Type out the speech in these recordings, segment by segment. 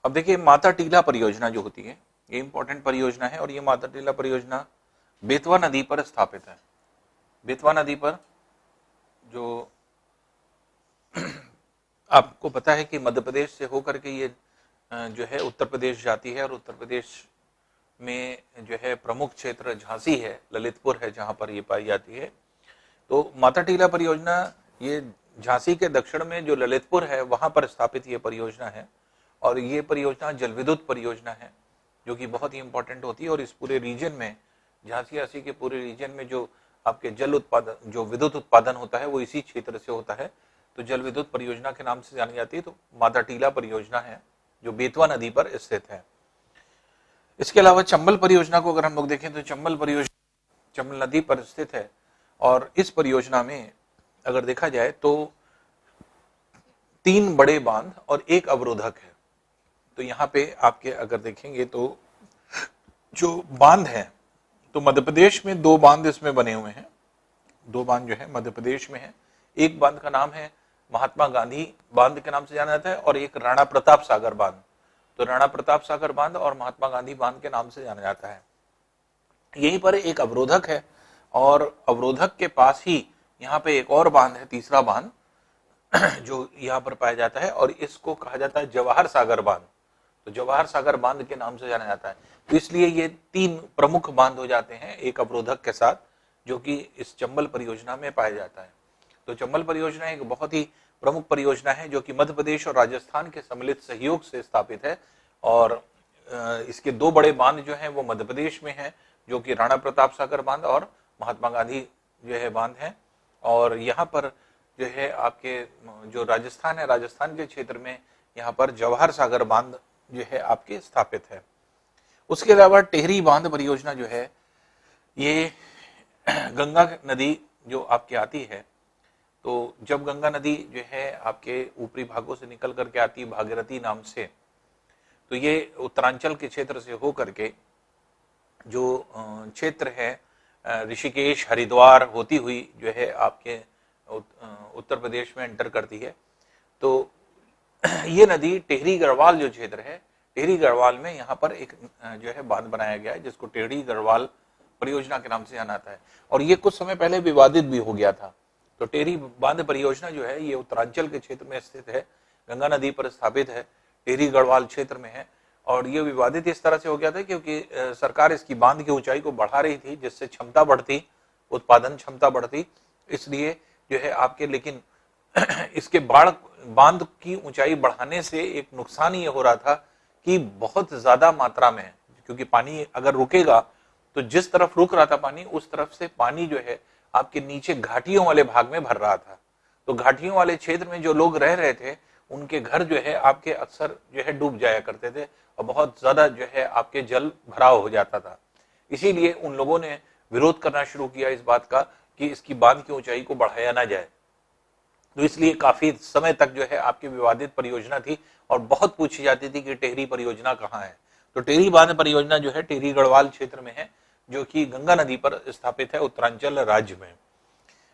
अब देखिए माता टीला परियोजना जो होती है ये इंपॉर्टेंट परियोजना है और ये माता टीला परियोजना बेतवा नदी पर स्थापित है। बेतवा नदी पर जो आपको पता है कि मध्य प्रदेश से होकर के ये जो है उत्तर प्रदेश जाती है और उत्तर प्रदेश में जो है प्रमुख क्षेत्र झांसी है, ललितपुर है जहां पर ये पाई जाती है। तो माता टीला परियोजना ये झांसी के दक्षिण में जो ललितपुर है वहां पर स्थापित ये परियोजना है और ये परियोजना जल विद्युत परियोजना है जो कि बहुत ही इंपॉर्टेंट होती है और इस पूरे रीजन में झांसी के पूरे रीजन में जो आपके जल उत्पादन जो विद्युत उत्पादन होता है वो इसी क्षेत्र से होता है। तो जल विद्युत परियोजना के नाम से जानी जाती है। तो माता टीला परियोजना है जो बेतवा नदी पर स्थित है। इसके अलावा चंबल परियोजना को अगर हम लोग देखें तो चंबल परियोजना चंबल नदी पर स्थित है और इस परियोजना में अगर देखा जाए तो 3 बड़े बांध और 1 अवरोधक है। तो यहाँ पे आपके अगर देखेंगे तो जो बांध है तो मध्य प्रदेश में 2 बांध इसमें बने हुए हैं। 2 बांध जो है मध्य प्रदेश में है। एक बांध का नाम है महात्मा गांधी बांध के नाम से जाना जाता है और एक राणा प्रताप सागर बांध। तो राणा प्रताप सागर बांध और महात्मा गांधी बांध के नाम से जाना जाता है। यहीं पर एक अवरोधक है और अवरोधक के पास ही यहाँ पे एक और बांध है, तीसरा बांध जो यहाँ पर पाया जाता है और इसको कहा जाता है जवाहर सागर बांध। तो जवाहर सागर बांध के नाम से जाना जाता है। तो इसलिए ये 3 प्रमुख बांध हो जाते हैं एक अवरोधक के साथ जो कि इस चंबल परियोजना में पाया जाता है। तो चंबल परियोजना एक बहुत ही प्रमुख परियोजना है जो कि मध्य प्रदेश और राजस्थान के सम्मिलित सहयोग से स्थापित है और इसके 2 बड़े बांध जो हैं वो मध्य प्रदेश में हैं जो कि राणा प्रताप सागर बांध और महात्मा गांधी जो है बांध है। और यहाँ पर जो है आपके जो राजस्थान है, राजस्थान के क्षेत्र में यहाँ पर जवाहर सागर बांध जो है आपके स्थापित है। उसके अलावा टेहरी बांध परियोजना जो है ये गंगा नदी जो आपके आती है। तो जब गंगा नदी जो है आपके ऊपरी भागों से निकल करके आती है भागीरथी नाम से, तो ये उत्तरांचल के क्षेत्र से हो करके जो क्षेत्र है ऋषिकेश हरिद्वार होती हुई जो है आपके उत्तर प्रदेश में एंटर करती है। तो ये नदी टेहरी गढ़वाल जो क्षेत्र है, टेहरी गढ़वाल में यहाँ पर एक जो है बांध बनाया गया है जिसको टेहरी गढ़वाल परियोजना के नाम से जाना जाता है और ये कुछ समय पहले विवादित भी हो गया था। तो टेहरी बांध परियोजना जो है ये उत्तरांचल के क्षेत्र में स्थित है, गंगा नदी पर स्थापित है, टेहरी गढ़वाल क्षेत्र में है और ये विवादित इस तरह से हो गया था क्योंकि सरकार इसकी बांध की ऊंचाई को बढ़ा रही थी जिससे क्षमता बढ़ती, उत्पादन क्षमता बढ़ती, इसलिए जो है आपके लेकिन इसके बांध की ऊंचाई बढ़ाने से एक नुकसान ये हो रहा था कि बहुत ज्यादा मात्रा में, क्योंकि पानी अगर रुकेगा तो जिस तरफ रुक रहा था पानी उस तरफ से पानी जो है आपके नीचे घाटियों वाले भाग में भर रहा था। तो घाटियों वाले क्षेत्र में जो लोग रह रहे थे उनके घर जो है आपके अक्सर जो है डूब जाया करते थे और बहुत ज्यादा जो है आपके जल भराव हो जाता था। इसीलिए उन लोगों ने विरोध करना शुरू किया इस बात का कि इसकी बांध की ऊंचाई को बढ़ाया ना जाए। तो इसलिए काफी समय तक जो है आपकी विवादित परियोजना थी और बहुत पूछी जाती थी कि टेहरी परियोजना कहाँ है। तो टेहरी बांध परियोजना जो है टेहरी गढ़वाल क्षेत्र में है जो कि गंगा नदी पर स्थापित है उत्तरांचल राज्य में।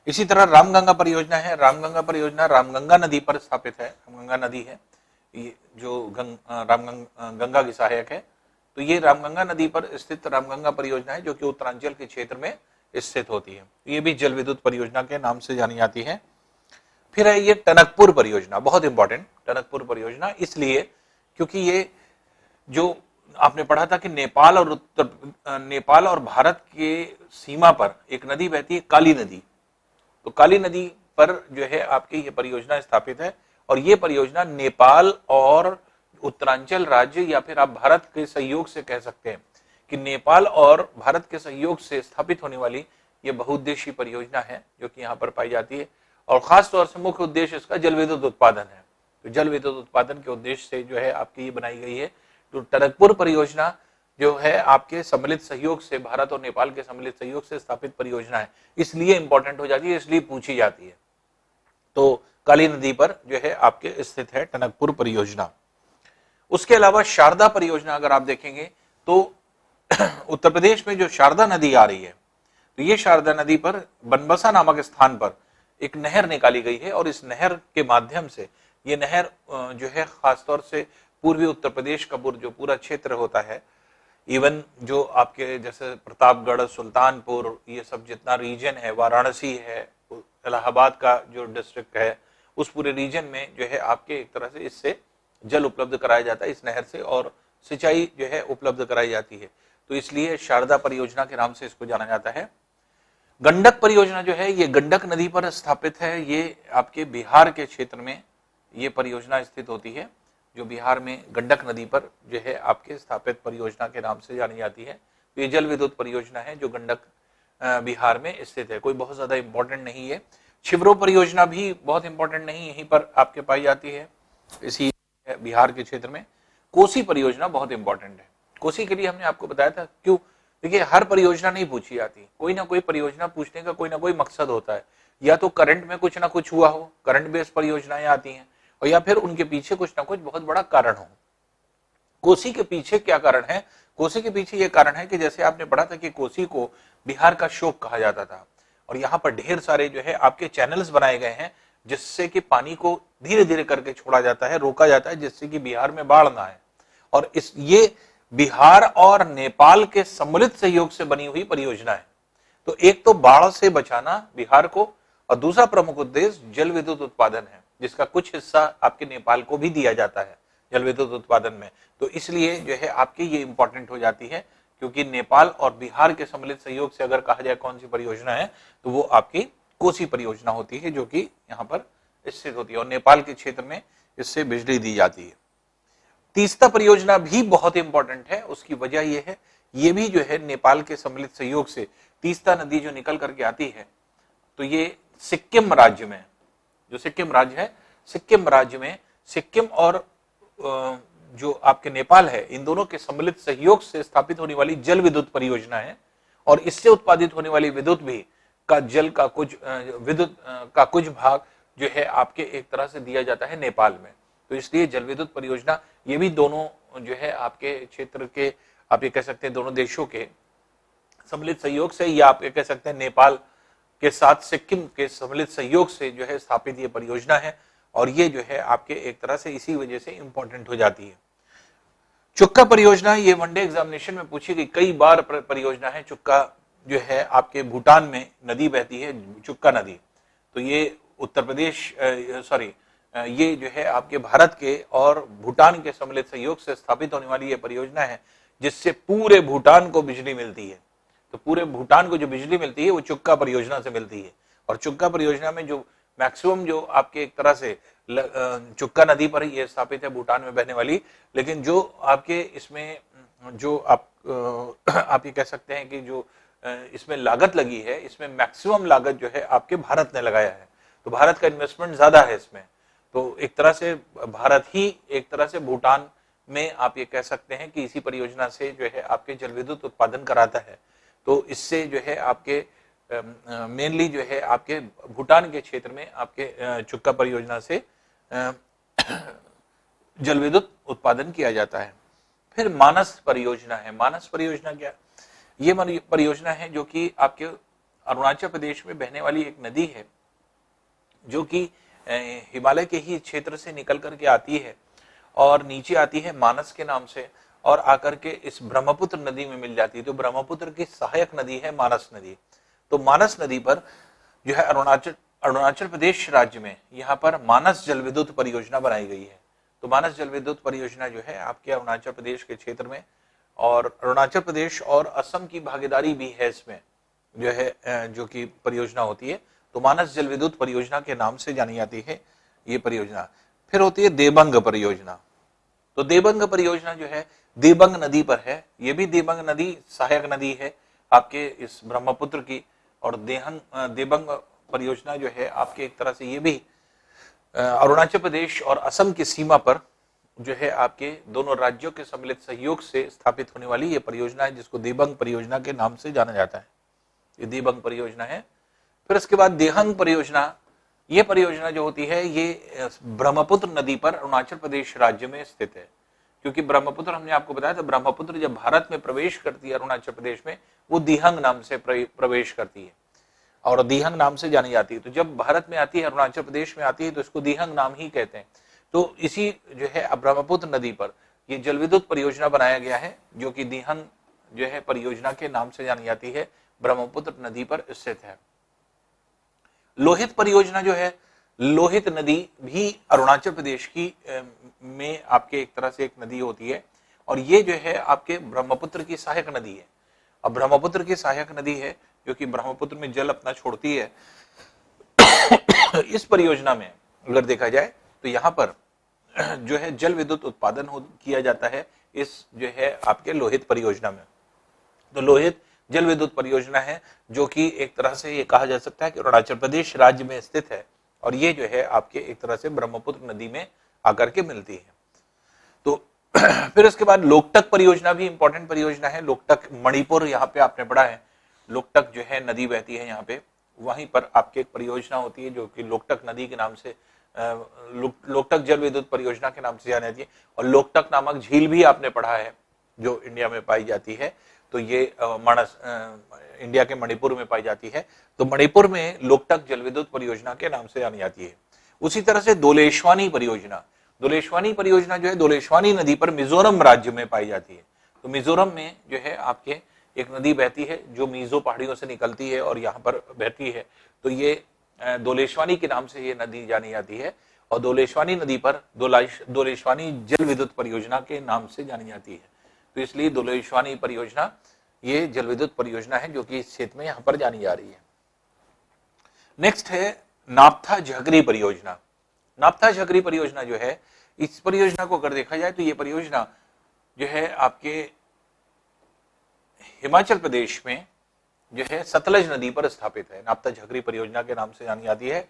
इसी तरह रामगंगा परियोजना है। रामगंगा परियोजना रामगंगा नदी पर स्थापित है। रामगंगा नदी है ये जो गंगा की सहायक है। तो ये रामगंगा नदी पर स्थित रामगंगा परियोजना है जो कि उत्तरांचल के क्षेत्र में स्थित होती है। ये भी जल विद्युत परियोजना के नाम से जानी जाती है। फिर है ये टनकपुर परियोजना, बहुत इंपॉर्टेंट टनकपुर परियोजना इसलिए क्योंकि ये जो आपने पढ़ा था कि नेपाल और भारत के सीमा पर एक नदी बहती है काली नदी। तो काली नदी पर जो है आपकी ये परियोजना स्थापित है और ये परियोजना नेपाल और उत्तरांचल राज्य या फिर आप भारत के सहयोग से कह सकते हैं कि नेपाल और भारत के सहयोग से स्थापित होने वाली ये बहुउद्देशीय परियोजना है जो कि यहाँ पर पाई जाती है और खास तौर से मुख्य उद्देश्य इसका जल विद्युत उत्पादन है। तो जल विद्युत उत्पादन के उद्देश्य से जो है आपकी ये बनाई गई है। तो टनकपुर परियोजना जो है आपके सम्मिलित सहयोग से, भारत और नेपाल के सम्मिलित सहयोग से स्थापित परियोजना है, इसलिए इंपॉर्टेंट हो जाती है, इसलिए पूछी जाती है। तो काली नदी पर जो है आपके स्थित है टनकपुर परियोजना। उसके अलावा शारदा परियोजना अगर आप देखेंगे तो उत्तर प्रदेश में जो शारदा नदी आ रही है तो ये शारदा नदी पर बनबसा नामक स्थान पर एक नहर निकाली गई है और इस नहर के माध्यम से ये नहर जो है खासतौर से पूर्वी उत्तर प्रदेश का जो पूरा क्षेत्र होता है, इवन जो आपके जैसे प्रतापगढ़, सुल्तानपुर, ये सब जितना रीजन है, वाराणसी है, इलाहाबाद का जो डिस्ट्रिक्ट है, उस पूरे रीजन में जो है आपके एक तरह से इससे जल उपलब्ध कराया जाता है, इस नहर से, और सिंचाई जो है उपलब्ध कराई जाती है। तो इसलिए शारदा परियोजना के नाम से इसको जाना जाता है। गंडक परियोजना जो है ये गंडक नदी पर स्थापित है। ये आपके बिहार के क्षेत्र में ये परियोजना स्थित होती है, जो बिहार में गंडक नदी पर जो है आपके स्थापित परियोजना के नाम से जानी जाती है। तो ये जल विद्युत परियोजना है जो गंडक बिहार में स्थित है, कोई बहुत ज्यादा इंपॉर्टेंट नहीं है। शिवरो परियोजना भी बहुत इंपॉर्टेंट नहीं, यहीं पर आपके पाई जाती है, इसी बिहार के क्षेत्र में। कोसी परियोजना बहुत इंपॉर्टेंट है। कोसी के लिए हमने आपको बताया था, क्यों? देखिए, हर परियोजना नहीं पूछी जाती, कोई ना कोई परियोजना पूछने का कोई ना कोई मकसद होता है। या तो करंट में कुछ ना कुछ हुआ हो, करंट बेस्ड परियोजनाएं आती हैं, और या फिर उनके पीछे कुछ ना कुछ बहुत बड़ा कारण हो। कोसी के पीछे क्या कारण है? कोसी के पीछे यह कारण है कि जैसे आपने पढ़ा था कि कोसी को बिहार का शोक कहा जाता था, और यहाँ पर ढेर सारे जो है आपके चैनल्स बनाए गए हैं, जिससे कि पानी को धीरे धीरे करके छोड़ा जाता है, रोका जाता है, जिससे कि बिहार में बाढ़ ना आए। और ये बिहार और नेपाल के सम्मिलित सहयोग से बनी हुई परियोजना है। तो एक तो बाढ़ से बचाना बिहार को, और दूसरा प्रमुख उद्देश्य जल विद्युत उत्पादन है, जिसका कुछ हिस्सा आपके नेपाल को भी दिया जाता है जल विद्युत उत्पादन में। तो इसलिए जो है आपकी ये इंपॉर्टेंट हो जाती है, क्योंकि नेपाल और बिहार के सम्मिलित सहयोग से अगर कहा जाए कौन सी परियोजना है, तो वो आपकी कोसी परियोजना होती है, जो कि यहाँ पर स्थित होती है, और नेपाल के क्षेत्र में इससे बिजली दी जाती है। तीस्ता परियोजना भी बहुत इंपॉर्टेंट है। उसकी वजह यह है, ये भी जो है नेपाल के सम्मिलित सहयोग से तीस्ता नदी जो निकल करके आती है, तो ये सिक्किम राज्य में, जो सिक्किम राज्य है, सिक्किम राज्य में सिक्किम और जो आपके नेपाल है, इन दोनों के सम्मिलित सहयोग से स्थापित होने वाली जल विद्युत परियोजना है। और इससे उत्पादित होने वाली विद्युत भी का जल का कुछ विद्युत का कुछ भाग जो है आपके एक तरह से दिया जाता है नेपाल में। तो इसलिए जल विद्युत परियोजना ये भी दोनों जो है आपके क्षेत्र के, आप ये कह सकते हैं दोनों देशों के सम्मिलित सहयोग से, या आप ये कह सकते हैं नेपाल के साथ सिक्किम के सम्मिलित सहयोग से जो है स्थापित ये परियोजना है। और ये जो है आपके एक तरह से इसी वजह से इंपॉर्टेंट हो जाती है। चुक्का परियोजना, ये वनडे एग्जामिनेशन में पूछी गई कई बार परियोजना है। चुक्का जो है आपके भूटान में नदी बहती है, चुक्का नदी। तो ये उत्तर प्रदेश ये जो है आपके भारत के और भूटान के सम्मिलित सहयोग से स्थापित होने वाली ये परियोजना है, जिससे पूरे भूटान को बिजली मिलती है। तो पूरे भूटान को जो बिजली मिलती है वो चुक्का परियोजना से मिलती है। और चुक्का परियोजना में जो मैक्सिमम जो आपके एक तरह से चुक्का नदी पर ये स्थापित है, भूटान में बहने वाली, लेकिन जो आपके इसमें जो आप ये कह सकते हैं कि जो इसमें लागत लगी है, इसमें मैक्सिमम लागत जो है आपके भारत ने लगाया है। तो भारत का इन्वेस्टमेंट ज्यादा है इसमें। तो एक तरह से भारत ही एक तरह से भूटान में आप ये कह सकते हैं कि इसी परियोजना से जो है आपके जल विद्युत उत्पादन कराता है। तो इससे जो है आपके मेनली जो है आपके भूटान के क्षेत्र में आपके चुक्का परियोजना से जल विद्युत उत्पादन किया जाता है। फिर मानस परियोजना है। मानस परियोजना क्या? ये परियोजना है जो कि आपके अरुणाचल प्रदेश में बहने वाली एक नदी है, जो कि हिमालय के ही क्षेत्र से निकल करके आती है और नीचे आती है मानस के नाम से, और आकर के इस ब्रह्मपुत्र नदी में मिल जाती है। तो ब्रह्मपुत्र की सहायक नदी है मानस नदी। तो मानस नदी पर जो है अरुणाचल प्रदेश राज्य में यहाँ पर मानस जल विद्युत परियोजना बनाई गई है। तो मानस जल विद्युत परियोजना जो है आपके अरुणाचल प्रदेश के क्षेत्र में, और अरुणाचल प्रदेश और असम की भागीदारी भी है इसमें, जो है जो कि परियोजना होती है। तो मानस जल विद्युत परियोजना के नाम से जानी जाती है ये परियोजना। फिर होती है देबंग परियोजना। तो देबंग परियोजना जो है देबंग नदी पर है। ये भी देबंग नदी सहायक नदी है आपके इस ब्रह्मपुत्र की। और देबंग परियोजना जो है आपके एक तरह से ये भी अरुणाचल प्रदेश और असम की सीमा पर जो है आपके दोनों राज्यों के सम्मिलित सहयोग से स्थापित होने वाली ये परियोजना है, जिसको देबंग परियोजना के नाम से जाना जाता है। ये देबंग परियोजना है। फिर उसके बाद देहंग परियोजना। ये परियोजना जो होती है ये ब्रह्मपुत्र नदी पर अरुणाचल प्रदेश राज्य में स्थित है। क्योंकि ब्रह्मपुत्र, हमने आपको बताया था, ब्रह्मपुत्र जब भारत में प्रवेश करती है अरुणाचल प्रदेश में, वो दिहंग नाम से प्रवेश करती है और दिहंग नाम से जानी जाती है। तो जब भारत में आती है, अरुणाचल प्रदेश में आती है, तो इसको दिहंग नाम ही कहते हैं। तो इसी जो है ब्रह्मपुत्र नदी पर ये जल विद्युत परियोजना बनाया गया है, जो कि दीहन जो है परियोजना के नाम से जानी जाती है, ब्रह्मपुत्र नदी पर स्थित है। लोहित परियोजना जो है, लोहित नदी भी अरुणाचल प्रदेश की में आपके एक तरह से एक नदी होती है, और ये जो है आपके ब्रह्मपुत्र की सहायक नदी है। अब ब्रह्मपुत्र की सहायक नदी है जो कि ब्रह्मपुत्र में जल अपना छोड़ती है। इस परियोजना में अगर देखा जाए तो यहाँ पर जो है जल विद्युत उत्पादन किया जाता है इस जो है आपके लोहित परियोजना में। तो लोहित जल विद्युत परियोजना है जो कि एक तरह से ये कहा जा सकता है कि अरुणाचल प्रदेश राज्य में स्थित है, और ये जो है आपके एक तरह से ब्रह्मपुत्र नदी में आकर के मिलती है। तो फिर उसके बाद लोकटक परियोजना भी इंपॉर्टेंट परियोजना है। लोकटक मणिपुर यहाँ पे आपने पढ़ा है, लोकटक जो है नदी बहती है यहाँ पे, वहीं पर आपकी एक परियोजना होती है जो कि लोकटक नदी के नाम से लोकटक जल विद्युत परियोजना के नाम से जानी जाती है। और लोकटक नामक झील भी आपने पढ़ा है जो इंडिया में पाई जाती है, तो ये मानस इंडिया के मणिपुर में पाई जाती है। तो मणिपुर में लोकटक जल विद्युत परियोजना के नाम से जानी जाती है। उसी तरह से दोलेश्वानी परियोजना, दोलेश्वानी परियोजना जो है दोलेश्वानी नदी पर मिजोरम राज्य में पाई जाती है। तो मिजोरम में जो है आपके एक नदी बहती है जो मिजो पहाड़ियों से निकलती है और यहाँ पर बहती है, तो ये दोलेश्वानी के नाम से ये नदी जानी जाती है, और दोलेश्वानी नदी पर दोलेश्वानी जल विद्युत परियोजना के नाम से जानी जाती है। तो इसलिए दोलेश्वानी परियोजना ये जल विद्युत परियोजना है जो कि इस क्षेत्र में यहाँ पर जानी जा रही है। नेक्स्ट है नाप्था झगरी परियोजना। नाप्था झगरी परियोजना जो है, इस परियोजना को अगर देखा जाए तो ये परियोजना जो है आपके हिमाचल प्रदेश में जो है सतलज नदी पर स्थापित है। नाप्था झगरी परियोजना के नाम से जानी जाती है।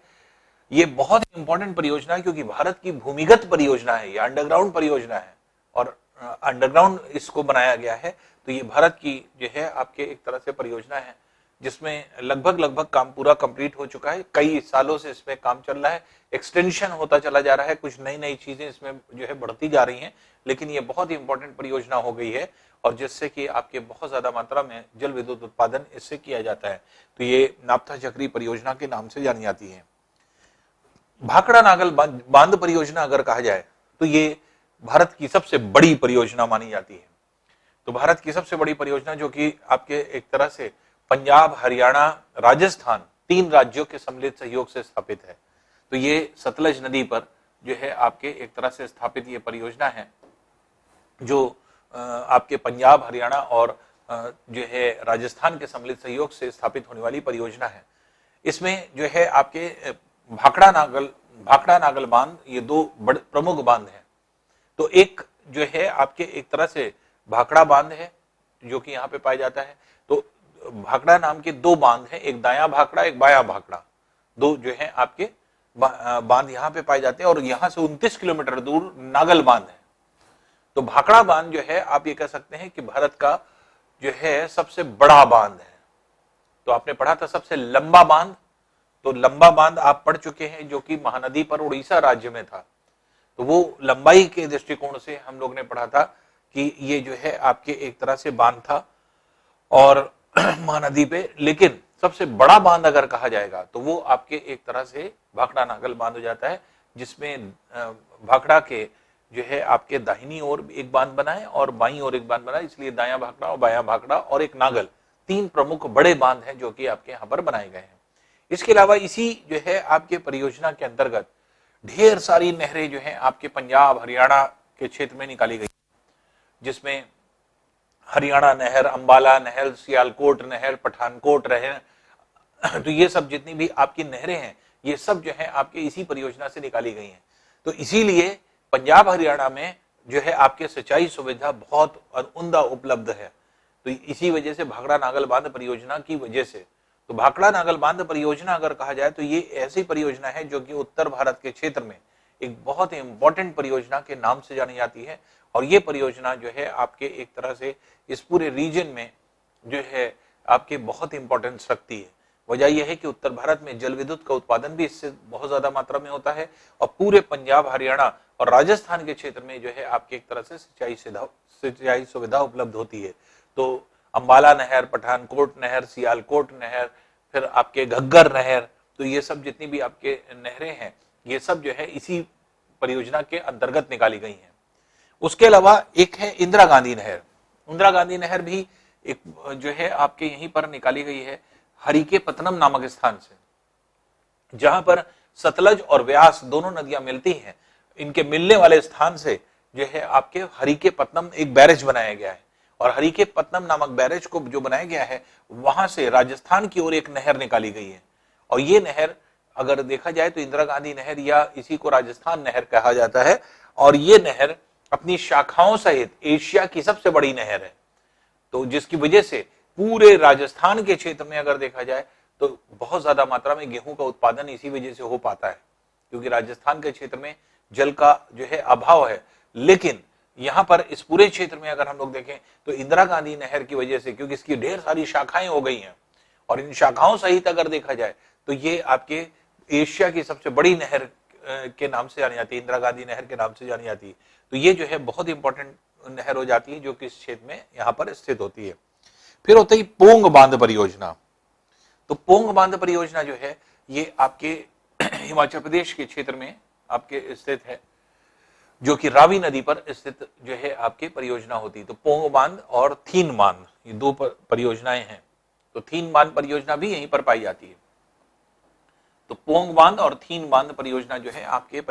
ये बहुत इंपॉर्टेंट परियोजना है क्योंकि भारत की भूमिगत परियोजना है, ये अंडरग्राउंड परियोजना है, और अंडरग्राउंड इसको बनाया गया है। तो ये भारत की जो है आपके एक तरह से परियोजना है जिसमें लगभग काम पूरा कंप्लीट हो चुका है। कई सालों से इसमें काम चल रहा है, एक्सटेंशन होता चला जा रहा है, कुछ नई चीजें इसमें जो है बढ़ती जा रही हैं, लेकिन ये बहुत ही इंपॉर्टेंट परियोजना हो गई है, और जिससे कि आपके बहुत ज्यादा मात्रा में जल विद्युत उत्पादन इससे किया जाता है। तो ये नाप्था झगरी परियोजना के नाम से जानी जाती है। भाखड़ा नागल बांध परियोजना अगर कहा जाए तो ये भारत की सबसे बड़ी परियोजना मानी जाती है। तो भारत की सबसे बड़ी परियोजना जो कि आपके एक तरह से पंजाब, हरियाणा, राजस्थान 3 राज्यों के सम्मिलित सहयोग से स्थापित है। तो ये सतलज नदी पर जो है आपके एक तरह से स्थापित ये परियोजना है जो आपके पंजाब, हरियाणा और जो है राजस्थान के सम्मिलित सहयोग से स्थापित होने वाली परियोजना है। इसमें जो है आपके भाखड़ा नागल बांध, ये 2 बड़े प्रमुख बांध हैं। तो एक जो है आपके एक तरह से भाखड़ा बांध है जो कि यहाँ पे पाया जाता है। तो भाखड़ा नाम के 2 बांध हैं, एक दायां भाखड़ा, एक बायां भाखड़ा, 2 जो है आपके बांध यहाँ पे पाए जाते हैं। और यहाँ से 29 किलोमीटर दूर नागल बांध है। तो भाखड़ा बांध जो है आप ये कह सकते हैं कि भारत का जो है सबसे बड़ा बांध है। तो आपने पढ़ा था सबसे लंबा बांध, तो लंबा बांध आप पढ़ चुके हैं जो कि महानदी पर उड़ीसा राज्य में था। तो वो लंबाई के दृष्टिकोण से हम लोग ने पढ़ा था कि ये जो है आपके एक तरह से बांध था और महानदी पे, लेकिन सबसे बड़ा बांध अगर कहा जाएगा तो वो आपके एक तरह से भाखड़ा नागल बांध हो जाता है, जिसमें भाखड़ा के जो है आपके दाहिनी ओर एक बांध बना है और बाईं ओर एक बांध बना है, इसलिए दायां भाखड़ा और बायां भाखड़ा और एक नागल 3 प्रमुख बड़े बांध हैं जो कि आपके यहाँ पर बनाए गए हैं। इसके अलावा इसी जो है आपके परियोजना के अंतर्गत ढेर सारी नहरें जो है आपके पंजाब, हरियाणा के क्षेत्र में निकाली गई, जिसमें हरियाणा नहर, अंबाला नहर, सियालकोट नहर, पठानकोट नहर, तो ये सब जितनी भी आपकी नहरें हैं ये सब जो है आपके इसी परियोजना से निकाली गई हैं। तो इसीलिए पंजाब, हरियाणा में जो है आपके सिंचाई सुविधा बहुत उम्दा उपलब्ध है। तो इसी वजह से भाखड़ा नागल बांध परियोजना की वजह से, तो भाखड़ा नागल बांध परियोजना अगर कहा जाए तो ये ऐसी परियोजना है जो कि उत्तर भारत के क्षेत्र में एक बहुत ही इंपॉर्टेंट परियोजना के नाम से जानी जाती है। और ये परियोजना जो है आपके एक तरह से इस पूरे रीजन में जो है आपके बहुत इंपॉर्टेंस रखती है। वजह यह है कि उत्तर भारत में जल विद्युत का उत्पादन भी इससे बहुत ज्यादा मात्रा में होता है, और पूरे पंजाब, हरियाणा और राजस्थान के क्षेत्र में जो है आपके एक तरह से सिंचाई सुविधा उपलब्ध होती है। तो अंबाला नहर, पठानकोट नहर, सियालकोट नहर, फिर आपके घग्गर नहर, तो ये सब जितनी भी आपके नहरें हैं ये सब जो है इसी परियोजना के अंतर्गत निकाली गई हैं। उसके अलावा एक है इंदिरा गांधी नहर। इंदिरा गांधी नहर भी एक जो है आपके यहीं पर निकाली गई है हरिकेपत्तनम नामक स्थान से, जहां पर सतलज और व्यास दोनों नदियां मिलती हैं। इनके मिलने वाले स्थान से जो है आपके हरिकेपत्तनम एक बैरेज बनाया गया है, और हरिकेपत्तनम नामक बैरेज को जो बनाया गया है वहां से राजस्थान की ओर एक नहर निकाली गई है। और ये नहर अगर देखा जाए तो इंदिरा गांधी नहर या इसी को राजस्थान नहर कहा जाता है, और ये नहर अपनी शाखाओं सहित एशिया की सबसे बड़ी नहर है। तो जिसकी वजह से पूरे राजस्थान के क्षेत्र में अगर देखा जाए तो बहुत ज्यादा मात्रा में गेहूं का उत्पादन इसी वजह से हो पाता है, क्योंकि राजस्थान के क्षेत्र में जल का जो है अभाव है। लेकिन यहां पर इस पूरे क्षेत्र में अगर हम लोग देखें तो इंदिरा गांधी नहर की वजह से, क्योंकि इसकी ढेर सारी शाखाएं हो गई हैं, और इन शाखाओं सहित अगर देखा जाए तो ये आपके एशिया की सबसे बड़ी नहर के नाम से जानी जाती है, इंदिरा गांधी नहर के नाम से जानी जाती है। तो ये जो है बहुत इंपॉर्टेंट नहर हो जाती है जो कि इस क्षेत्र में यहाँ पर स्थित होती है। फिर होता है पोंग बांध परियोजना। तो पोंग बांध परियोजना जो है ये आपके हिमाचल प्रदेश के क्षेत्र में आपके स्थित है, जो कि रावी नदी पर स्थित जो है आपकी परियोजना होती है। तो पोंग बांध और थीन बांध ये दो परियोजनाएं हैं। तो थीन बांध परियोजना भी यहीं पर पाई जाती है। तो पोंग बांध और थीन बांध परियोजना जो है आपके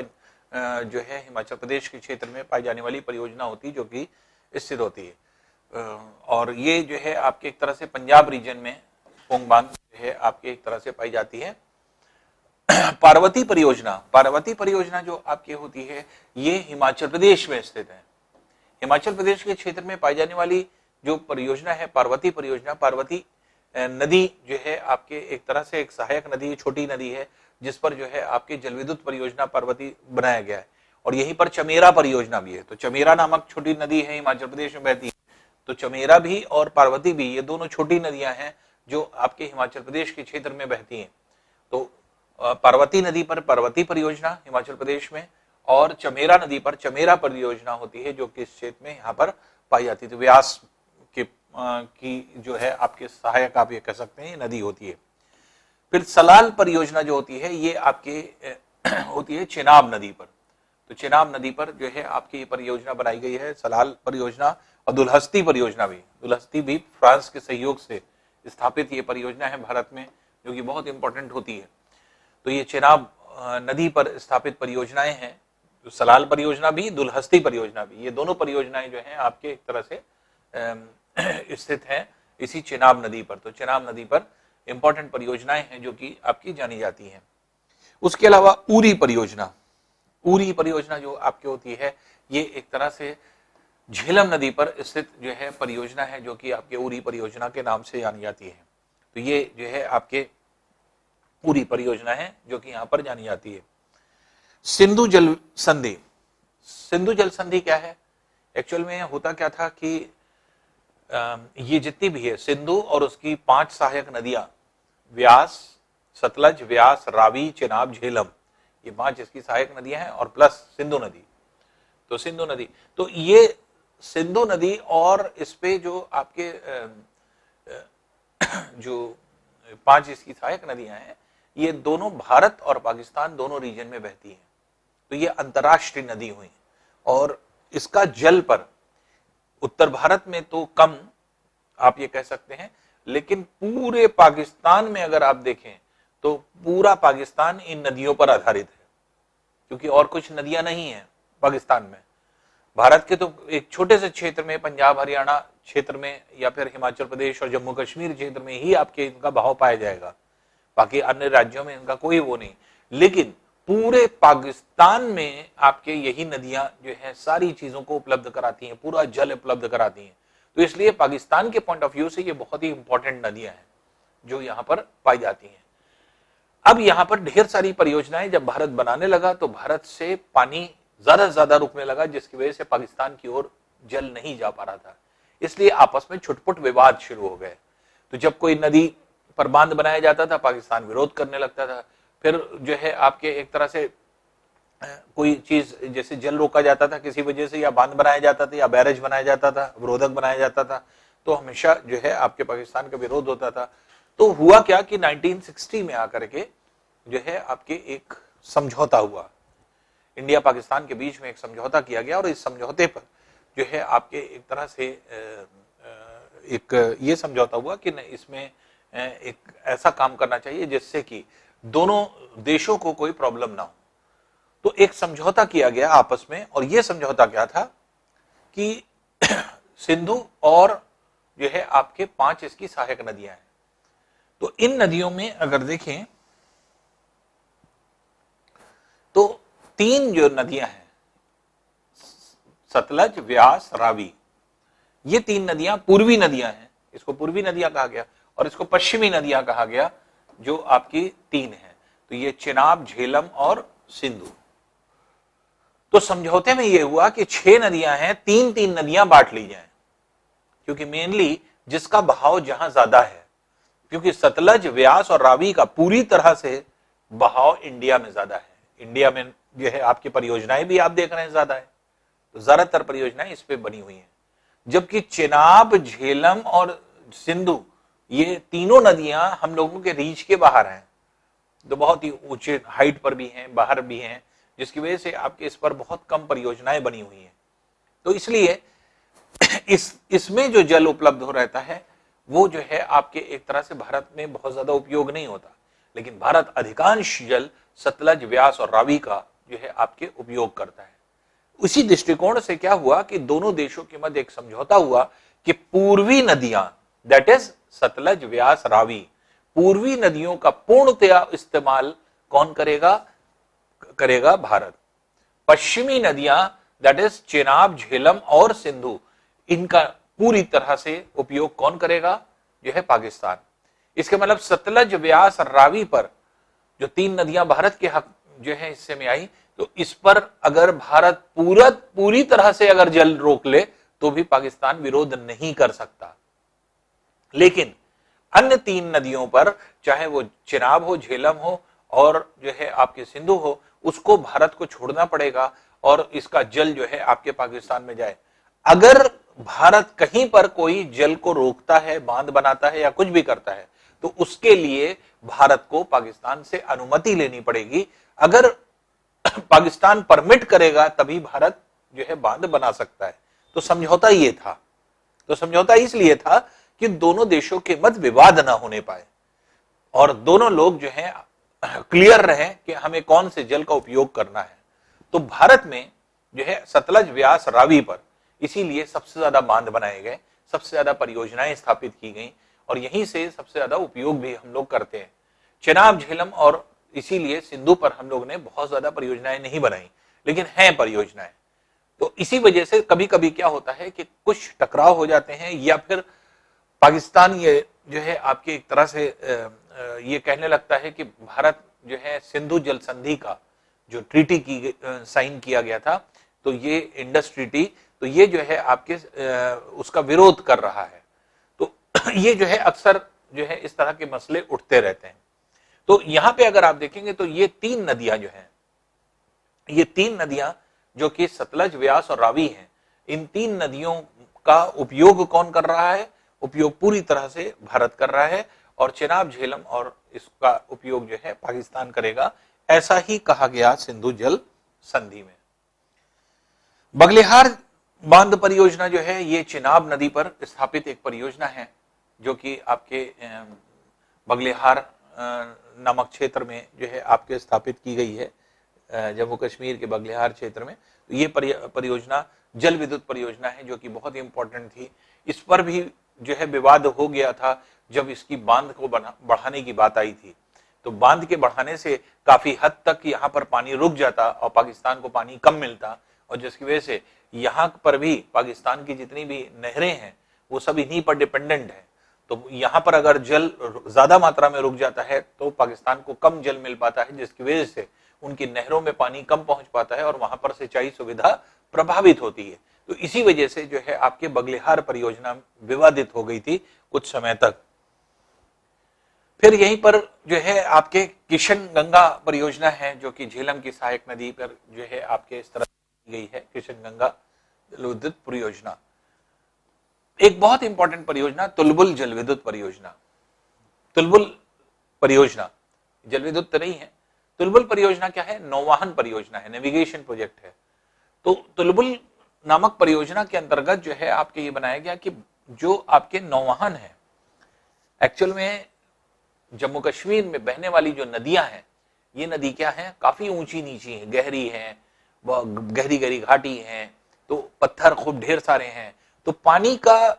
जो है हिमाचल प्रदेश के क्षेत्र में पाई जाने वाली परियोजना होती है, जो कि स्थित होती है। और ये जो है आपके एक तरह से पंजाब रीजन में पोंग बांध जो है आपके एक तरह से पाई जाती है। पार्वती परियोजना जो आपकी होती है ये हिमाचल प्रदेश में स्थित है। हिमाचल प्रदेश के क्षेत्र में पाई जाने वाली जो परियोजना है पार्वती परियोजना, पार्वती नदी जो है आपके एक तरह से एक सहायक नदी, छोटी नदी है, जिस पर जो है आपकी जल विद्युत परियोजना पार्वती बनाया गया है। और यहीं पर चमेरा परियोजना भी है। तो चमेरा नामक छोटी नदी है, हिमाचल प्रदेश में बहती है। तो चमेरा भी और पार्वती भी ये दोनों छोटी नदियां हैं जो आपके हिमाचल प्रदेश के क्षेत्र में बहती हैं। तो पार्वती नदी पर पार्वती परियोजना हिमाचल प्रदेश में, और चमेरा नदी पर चमेरा परियोजना होती है, जो कि इस क्षेत्र में यहाँ पर पाई जाती है। तो व्यास की जो है आपके सहायक आप ये कह सकते हैं नदी होती है। फिर सलाल परियोजना जो होती है ये आपके होती है चेनाब नदी पर। तो चेनाब नदी पर जो है आपकी परियोजना बनाई गई है, सलाल परियोजना। और दुल्हस्ती परियोजना भी, दुल्हस्ती भी फ्रांस के सहयोग से स्थापित ये परियोजना है भारत में, जो कि बहुत इंपॉर्टेंट होती है। तो ये चेनाब नदी पर स्थापित परियोजनाएं हैं। तो सलाल परियोजना भी, दुल्हस्ती परियोजना भी, ये दोनों परियोजनाएं जो हैं आपके एक तरह से स्थित हैं इसी चेनाब नदी पर। तो चेनाब नदी पर इंपॉर्टेंट परियोजनाएं हैं जो कि आपकी जानी जाती हैं। उसके अलावा उरी परियोजना जो आपकी होती है ये एक तरह से झेलम नदी पर स्थित जो है परियोजना है, जो कि आपके उरी परियोजना के नाम से जानी जाती है। तो ये जो है आपके उरी परियोजना है जो कि यहाँ पर जानी जाती है। सिंधु जल संधि, सिंधु जल संधि क्या है? एक्चुअल में होता क्या था कि ये जितनी भी है सिंधु और उसकी 5 सहायक नदियां, व्यास, सतलज, व्यास, रावी, चेनाब, झेलम, ये 5 इसकी सहायक नदियां हैं, और प्लस सिंधु नदी। तो सिंधु नदी, तो ये सिंधु नदी और इस पे जो आपके जो 5 इसकी सहायक नदियां हैं ये दोनों भारत और पाकिस्तान दोनों रीजन में बहती हैं। तो ये अंतरराष्ट्रीय नदी हुई, और इसका जल पर उत्तर भारत में तो कम आप ये कह सकते हैं, लेकिन पूरे पाकिस्तान में अगर आप देखें तो पूरा पाकिस्तान इन नदियों पर आधारित है, क्योंकि और कुछ नदियां नहीं है पाकिस्तान में। भारत के तो एक छोटे से क्षेत्र में, पंजाब हरियाणा क्षेत्र में या फिर हिमाचल प्रदेश और जम्मू कश्मीर क्षेत्र में ही आपके इनका बहाव पाया जाएगा, बाकी अन्य राज्यों में इनका कोई वो नहीं। लेकिन पूरे पाकिस्तान में आपके यही नदियां जो है सारी चीजों को उपलब्ध कराती हैं, पूरा जल उपलब्ध कराती हैं। तो इसलिए पाकिस्तान के पॉइंट ऑफ व्यू से ये बहुत ही इंपॉर्टेंट नदियां हैं जो यहाँ पर पाई जाती हैं। अब यहाँ पर ढेर सारी परियोजनाएं जब भारत बनाने लगा तो भारत से पानी ज्यादा से ज्यादा रुकने लगा, जिसकी वजह से पाकिस्तान की ओर जल नहीं जा पा रहा था। इसलिए आपस में छुटपुट विवाद शुरू हो गए। तो जब कोई नदी पर बांध बनाया जाता था पाकिस्तान विरोध करने लगता था। फिर जो है आपके एक तरह से कोई चीज जैसे जल रोका जाता था किसी वजह से, या बांध बनाया जाता था, या बैरेज बनाया जाता था, अवरोधक बनाया जाता था, तो हमेशा जो है आपके पाकिस्तान का विरोध होता था। तो हुआ क्या कि 1960 में आकर के जो है आपके एक समझौता हुआ। इंडिया पाकिस्तान के बीच में एक समझौता किया गया और इस समझौते पर जो है आपके एक तरह से एक ये समझौता हुआ कि इसमें एक ऐसा काम करना चाहिए जिससे कि दोनों देशों को कोई प्रॉब्लम ना हो। तो एक समझौता किया गया आपस में, और यह समझौता क्या था कि सिंधु और जो है आपके 5 इसकी सहायक नदियां हैं। तो इन नदियों में अगर देखें तो 3 जो नदियां हैं, सतलज, व्यास, रावी, ये 3 नदियां पूर्वी नदियां हैं। इसको पूर्वी नदियां कहा गया और इसको पश्चिमी नदियां कहा गया, जो आपकी 3 हैं। तो ये चिनाब, झेलम और सिंधु। तो समझौते में यह हुआ कि 6 नदियां हैं, 3-3 नदियां बांट ली जाएं, क्योंकि मेनली जिसका बहाव जहां ज्यादा है, क्योंकि सतलज, व्यास और रावी का पूरी तरह से बहाव इंडिया में ज्यादा है। इंडिया में जो है आपकी परियोजनाएं भी आप देख रहे हैं ज्यादा है, तो ज्यादातर परियोजनाएं इस पे बनी हुई हैं। जबकि चिनाब, झेलम और सिंधु, ये तीनों नदियां हम लोगों के रीच के बाहर हैं, तो बहुत ही ऊंचे हाइट पर भी हैं, बाहर भी हैं, जिसकी वजह से आपके इस पर बहुत कम परियोजनाएं बनी हुई हैं। तो इसलिए इसमें जो जल उपलब्ध हो रहता है वो जो है आपके एक तरह से भारत में बहुत ज्यादा उपयोग नहीं होता, लेकिन भारत अधिकांश जल सतलज, व्यास और रावी का जो है आपके उपयोग करता है। उसी दृष्टिकोण से क्या हुआ कि दोनों देशों के मध्य एक समझौता हुआ कि पूर्वी नदियां, दैट इज सतलज, व्यास, रावी, पूर्वी नदियों का पूर्णतया इस्तेमाल कौन करेगा? करेगा भारत। पश्चिमी नदियां, दैट इज चेनाब, झेलम और सिंधु, इनका पूरी तरह से उपयोग कौन करेगा? जो है पाकिस्तान। इसके मतलब सतलज, व्यास, रावी पर जो 3 नदियां भारत के हक जो है हिस्से में आई, तो इस पर अगर भारत पूरी तरह से अगर जल रोक ले तो भी पाकिस्तान विरोध नहीं कर सकता। लेकिन अन्य 3 नदियों पर, चाहे वो चिनाब हो, झेलम हो और जो है आपके सिंधु हो, उसको भारत को छोड़ना पड़ेगा और इसका जल जो है आपके पाकिस्तान में जाए। अगर भारत कहीं पर कोई जल को रोकता है, बांध बनाता है या कुछ भी करता है, तो उसके लिए भारत को पाकिस्तान से अनुमति लेनी पड़ेगी। अगर पाकिस्तान परमिट करेगा तभी भारत जो है बांध बना सकता है। तो समझौता ये था। तो समझौता इसलिए था कि दोनों देशों के मध्य विवाद ना होने पाए और दोनों लोग जो है क्लियर रहे कि हमें कौन से जल का उपयोग करना है। तो भारत में जो है सतलज, व्यास, रावी पर इसीलिए सबसे ज्यादा बांध बनाए गए, सबसे ज्यादा परियोजनाएं स्थापित की गई और यहीं से सबसे ज्यादा उपयोग भी हम लोग करते हैं। चिनाब, झेलम और इसीलिए सिंधु पर हम लोग ने बहुत ज्यादा परियोजनाएं नहीं बनाई, लेकिन हैं परियोजनाएं। तो इसी वजह से कभी कभी क्या होता है कि कुछ टकराव हो जाते हैं, या फिर पाकिस्तान ये जो है आपकी एक तरह से ये कहने लगता है कि भारत जो है सिंधु जल संधि का जो ट्रीटी की साइन किया गया था, तो ये इंडस ट्रीटी, तो ये जो है आपके उसका विरोध कर रहा है। तो ये जो है अक्सर जो है इस तरह के मसले उठते रहते हैं। तो यहां पे अगर आप देखेंगे तो ये 3 नदियां जो हैं, ये 3 नदियां जो कि सतलज, व्यास और रावी हैं, इन 3 नदियों का उपयोग कौन कर रहा है? उपयोग पूरी तरह से भारत कर रहा है और चिनाब, झेलम और इसका उपयोग जो है पाकिस्तान करेगा। ऐसा ही कहा गया सिंधु जल संधि में। बगलिहार बांध परियोजना जो है ये चिनाब नदी पर स्थापित एक परियोजना है, जो कि आपके बगलिहार नामक क्षेत्र में जो है आपके स्थापित की गई है, जम्मू कश्मीर के बगलिहार क्षेत्र में। तो ये परियोजना जल विद्युत परियोजना है जो कि बहुत ही इंपॉर्टेंट थी। इस पर भी जो है विवाद हो गया था जब इसकी बांध को बढ़ाने की बात आई थी। तो बांध के बढ़ाने से काफी हद तक यहाँ पर पानी रुक जाता और पाकिस्तान को पानी कम मिलता, और जिसकी वजह से यहाँ पर भी पाकिस्तान की जितनी भी नहरें हैं वो सब इन्हीं पर डिपेंडेंट है। तो यहाँ पर अगर जल ज्यादा मात्रा में रुक जाता है तो पाकिस्तान को कम जल मिल पाता है, जिसकी वजह से उनकी नहरों में पानी कम पहुंच पाता है और वहां पर सिंचाई सुविधा प्रभावित होती है। तो इसी वजह से जो है आपके बगलिहार परियोजना विवादित हो गई थी कुछ समय तक। फिर यहीं पर जो है आपके किशन गंगा परियोजना है, जो कि झेलम की सहायक नदी पर जो है आपके इस तरह की गई है, किशन गंगा जल विद्युत परियोजना। एक बहुत इंपॉर्टेंट परियोजना तुलबुल जल विद्युत परियोजना। तुलबुल परियोजना जल विद्युत तो नहीं है, तुलबुल परियोजना क्या है? नौवाहन परियोजना है, नेविगेशन प्रोजेक्ट है। तो तुलबुल नामक परियोजना के अंतर्गत जो है आपके ये बनाया गया कि जो आपके नौवाहन है, एक्चुअल में जम्मू कश्मीर में बहने वाली जो नदियां हैं, ये नदी क्या है? काफी ऊंची नीची है, गहरी है, गहरी गहरी घाटी है, तो पत्थर खूब ढेर सारे हैं, तो पानी का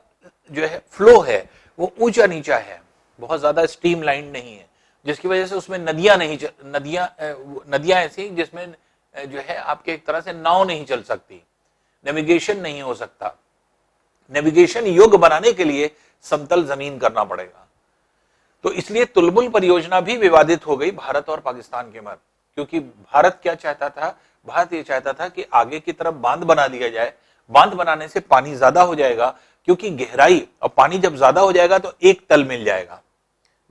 जो है फ्लो है वो ऊंचा नीचा है, बहुत ज्यादा स्ट्रीम लाइन नहीं है, जिसकी वजह से उसमें नदियां ऐसी जिसमें जो है आपके एक तरह से नाव नहीं चल सकती, नेविगेशन नहीं हो सकता। नेविगेशन योग्य बनाने के लिए समतल जमीन करना पड़ेगा। तो इसलिए तुलबुल परियोजना भी विवादित हो गई भारत और पाकिस्तान के मध्य, क्योंकि भारत क्या चाहता था? भारत ये चाहता था कि आगे की तरफ बांध बना दिया जाए, बांध बनाने से पानी ज्यादा हो जाएगा, क्योंकि गहराई और पानी जब ज्यादा हो जाएगा तो एक तल मिल जाएगा।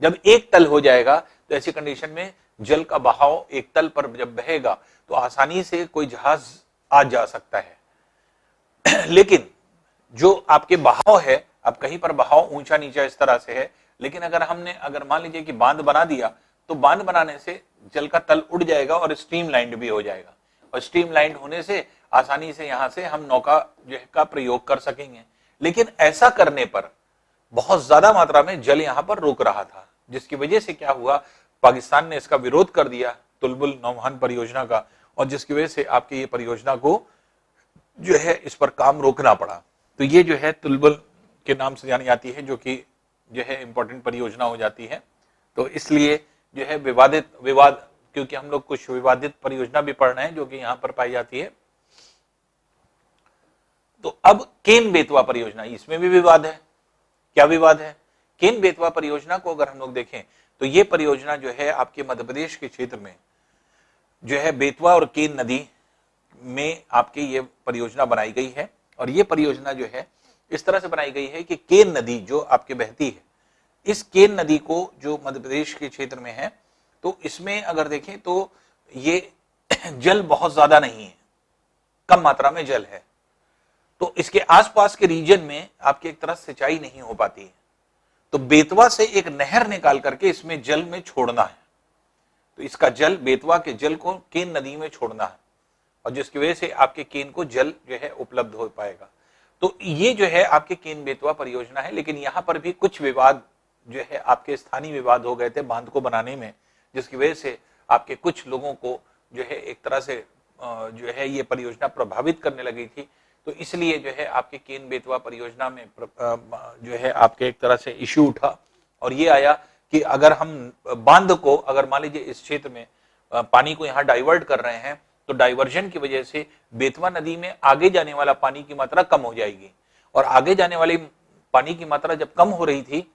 जब एक तल हो जाएगा तो ऐसी कंडीशन में जल का बहाव एक तल पर जब बहेगा तो आसानी से कोई जहाज आ जा सकता है। लेकिन जो आपके बहाव है, अब कहीं पर बहाव ऊंचा नीचा इस तरह से है, लेकिन अगर मान लीजिए कि बांध बना दिया तो बांध बनाने से जल का तल उड़ जाएगा और स्ट्रीमलाइंड भी हो जाएगा, और स्ट्रीमलाइंड होने से आसानी से यहां से हम नौका जो है का प्रयोग कर सकेंगे। लेकिन ऐसा करने पर बहुत ज्यादा मात्रा में जल यहां पर रुक रहा था, जिसकी वजह से क्या हुआ? पाकिस्तान ने इसका विरोध कर दिया, तुलबुल नौवहन परियोजना का, और जिसकी वजह से आपकी ये परियोजना को जो है इस पर काम रोकना पड़ा। तो ये जो है तुलबुल के नाम से जानी जाती है, जो कि जो है इंपॉर्टेंट परियोजना हो जाती है। तो इसलिए जो है विवाद, क्योंकि हम लोग कुछ विवादित परियोजना भी पढ़ रहे हैं जो कि यहां पर पाई जाती है। तो अब केन बेतवा परियोजना, इसमें भी विवाद है। क्या विवाद है? केन बेतवा परियोजना को अगर हम लोग देखें तो ये परियोजना जो है आपके मध्य प्रदेश के क्षेत्र में जो है बेतवा और केन नदी में आपके ये परियोजना बनाई गई है। और ये परियोजना जो है इस तरह से बनाई गई है कि केन नदी जो आपके बहती है, इस केन नदी को जो मध्य प्रदेश के क्षेत्र में है, तो इसमें अगर देखें तो ये जल बहुत ज्यादा नहीं है, कम मात्रा में जल है, तो इसके आसपास के रीजन में आपके एक तरह सिंचाई नहीं हो पाती है। तो बेतवा से एक नहर निकाल करके इसमें जल में छोड़ना है, तो इसका जल, बेतवा के जल को केन नदी में छोड़ना है, और जिसकी वजह से आपके केन को जल जो है उपलब्ध हो पाएगा। तो ये जो है आपके केन बेतवा परियोजना है। लेकिन यहां पर भी कुछ विवाद जो है आपके स्थानीय विवाद हो गए थे बांध को बनाने में, जिसकी वजह से आपके कुछ लोगों को जो है एक तरह से जो है ये परियोजना प्रभावित करने लगी थी। तो इसलिए जो है आपके केन बेतवा परियोजना में जो है आपके एक तरह से इश्यू उठा, और ये आया कि अगर हम बांध को, अगर मान लीजिए इस क्षेत्र में पानी को यहाँ डाइवर्ट कर रहे हैं, तो डाइवर्जन की वजह से बेतवा नदी में आगे जाने वाला पानी की मात्रा कम हो जाएगी, और आगे जाने वाली पानी की मात्रा जब कम हो रही थी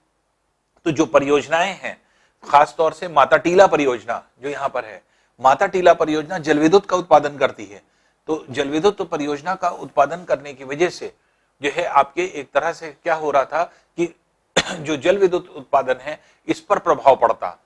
तो जो परियोजनाएं हैं, खासतौर से माता टीला परियोजना जो यहाँ पर है, माता टीला परियोजना जल विद्युत का उत्पादन करती है। तो जल विद्युत परियोजना का उत्पादन करने की वजह से जो है आपके एक तरह से क्या हो रहा था कि जो जल विद्युत उत्पादन है इस पर प्रभाव पड़ता,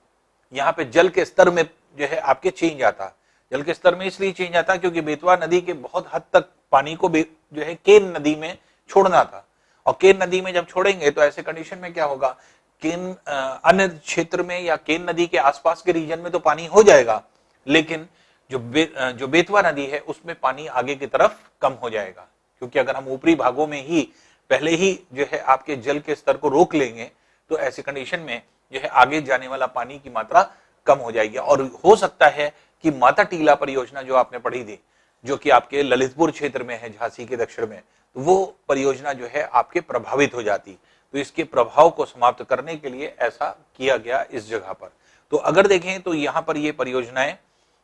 यहाँ पे जल के स्तर में जो है आपके चेंज आता। जल के स्तर में इसलिए चेंज आता क्योंकि बेतवा नदी के बहुत हद तक पानी को जो है केन नदी में छोड़ना था, और केन नदी में जब छोड़ेंगे तो ऐसे कंडीशन में क्या होगा, केन अन्य क्षेत्र में या केन नदी के आसपास के रीजन में तो पानी हो जाएगा, लेकिन जो बेतवा नदी है उसमें पानी आगे की तरफ कम हो जाएगा, क्योंकि अगर हम ऊपरी भागों में ही पहले ही जो है आपके जल के स्तर को रोक लेंगे तो ऐसी कंडीशन में जो है आगे जाने वाला पानी की मात्रा कम हो जाएगी। और हो सकता है कि माता टीला परियोजना जो आपने पढ़ी थी, जो कि आपके ललितपुर क्षेत्र में है, झांसी के दक्षिण में, तो वो परियोजना जो है आपके प्रभावित हो जाती। तो इसके प्रभाव को समाप्त करने के लिए ऐसा किया गया इस जगह पर। तो अगर देखें तो यहाँ पर ये परियोजनाएं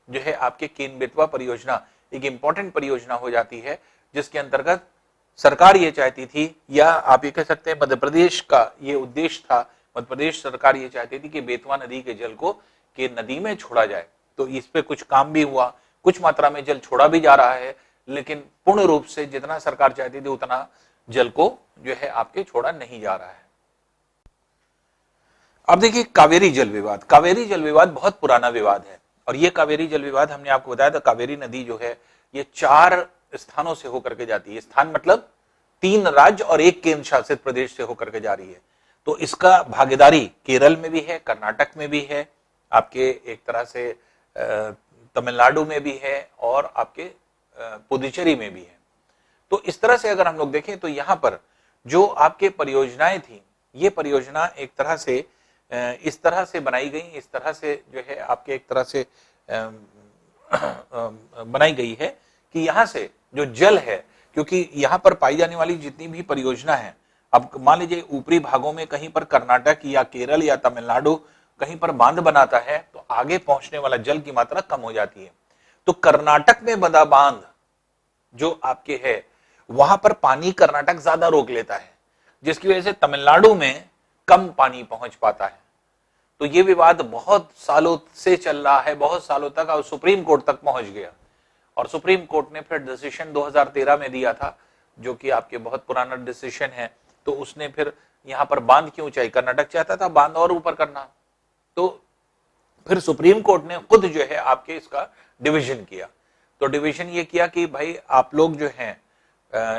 जो है आपके केन बेतवा परियोजना एक इंपॉर्टेंट परियोजना हो जाती है, जिसके अंतर्गत सरकार ये चाहती थी, या आप ये कह सकते हैं मध्य प्रदेश का ये उद्देश्य था, मध्य प्रदेश सरकार ये चाहती थी कि बेतवा नदी के जल को केन नदी में छोड़ा जाए। तो इस पे कुछ काम भी हुआ, कुछ मात्रा में जल छोड़ा भी जा रहा है, लेकिन पूर्ण रूप से जितना सरकार चाहती थी उतना जल को जो है आपके छोड़ा नहीं जा रहा है। अब देखिए कावेरी जल विवाद। कावेरी जल विवाद बहुत पुराना विवाद है, और ये कावेरी जल विवाद हमने आपको बताया था, कावेरी नदी जो है ये 4 स्थानों से होकर के जाती है। स्थान मतलब 3 राज्य और 1 केंद्र शासित प्रदेश से होकर के जा रही है। तो इसका भागीदारी केरल में भी है, कर्नाटक में भी है, आपके एक तरह से तमिलनाडु में भी है और आपके पुदुचेरी में भी है। तो इस तरह से अगर हम लोग देखें तो यहाँ पर जो आपके परियोजनाएं थी, ये परियोजना एक तरह से इस तरह से बनाई गई, इस तरह से जो है आपके एक तरह से बनाई गई है कि यहाँ से जो जल है, क्योंकि यहाँ पर पाई जाने वाली जितनी भी परियोजना है, अब मान लीजिए ऊपरी भागों में कहीं पर कर्नाटक या केरल या तमिलनाडु कहीं पर बांध बनाता है तो आगे पहुंचने वाला जल की मात्रा कम हो जाती है। तो कर्नाटक में बना बांध जो आपके है वहां पर पानी कर्नाटक ज्यादा रोक लेता है, जिसकी वजह से तमिलनाडु में कम पानी पहुंच पाता है। तो ये विवाद बहुत सालों से चल रहा है, बहुत सालों तक, और सुप्रीम कोर्ट तक पहुंच गया। और सुप्रीम कोर्ट ने फिर डिसीजन 2013 में दिया था, जो कि आपके बहुत पुराना डिसीजन है। तो उसने फिर यहां पर बांध की ऊंचाई, कर्नाटक चाहता था बांध और ऊपर करना, तो फिर सुप्रीम कोर्ट ने खुद जो है आपके इसका डिवीजन किया। तो डिवीजन ये किया कि भाई आप लोग जो हैं